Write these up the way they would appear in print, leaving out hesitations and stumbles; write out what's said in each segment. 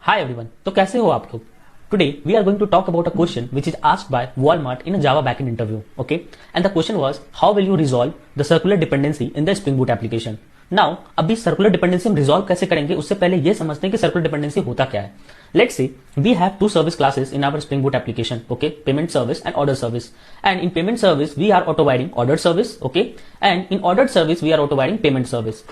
Hi everyone. तो कैसे हो आप लोग? Today we are going to talk about a question which is asked by Walmart in a Java backend interview. Okay, and the question was how will you resolve the circular dependency in the Spring Boot application? Now अभी circular dependency हम resolve कैसे करेंगे उससे पहले ये समझते हैं कि circular dependency होता क्या है. Let's say we have two service classes in our Spring Boot application. Okay, payment service and order service. And in payment service we are auto-wiring ordered service. Okay, and in ordered service we are auto-wiring payment service.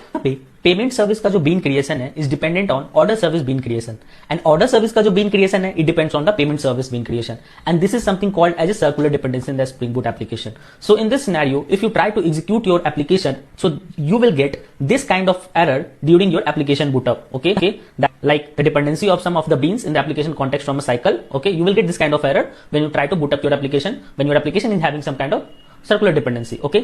Payment service का जो bean creation है is dependent on order service bean creation and order service का जो bean creation है it depends on the payment service bean creation and this is something called as a circular dependency in the Spring Boot application. So in this scenario if you try to execute your application so you will get this kind of error during your application boot up. Okay, that, like the dependency of some of the beans in the application context from a cycle. Okay, you will get this kind of error when you try to boot up your application when your application is having some kind of circular dependency. Okay,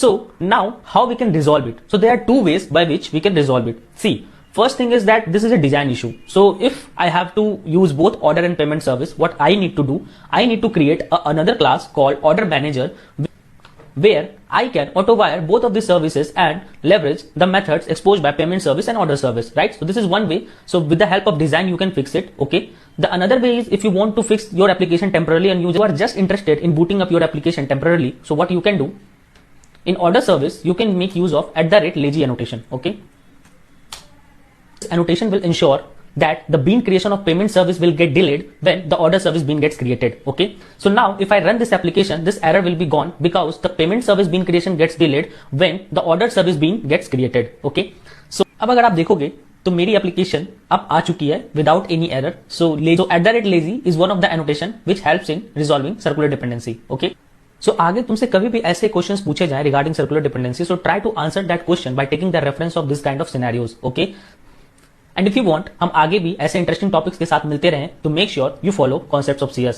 so now how we can resolve it? So there are two ways by which we can resolve it. See, first thing is that this is a design issue. So if I have to use both order and payment service, what I need to do, I need to create another class called order manager where I can auto-wire both of these services and leverage the methods exposed by payment service and order service, right? So this is one way. So with the help of design, you can fix it. Okay. The another way is if you want to fix your application temporarily and you are just interested in booting up your application temporarily. So what you can do in order service, you can make use of @lazy annotation. Okay. This annotation will ensure that the bean creation of payment service will get delayed when the order service bean gets created. Okay, so now if I run this application, this error will be gone because the payment service bean creation gets delayed when the order service bean gets created. Okay, so अब अगर आप देखोगे तो मेरी application अब आ चुकी है without any error. So @lazy is one of the annotation which helps in resolving circular dependency. Okay, so आगे तुमसे कभी भी ऐसे क्वेश्चंस पूछे जाए regarding circular dependency, so try to answer that question by taking the reference of this kind of scenarios. Okay, and if you want हम आगे भी ऐसे इंटरेस्टिंग टॉपिक्स के साथ मिलते रहें तो make sure you follow concepts of CS.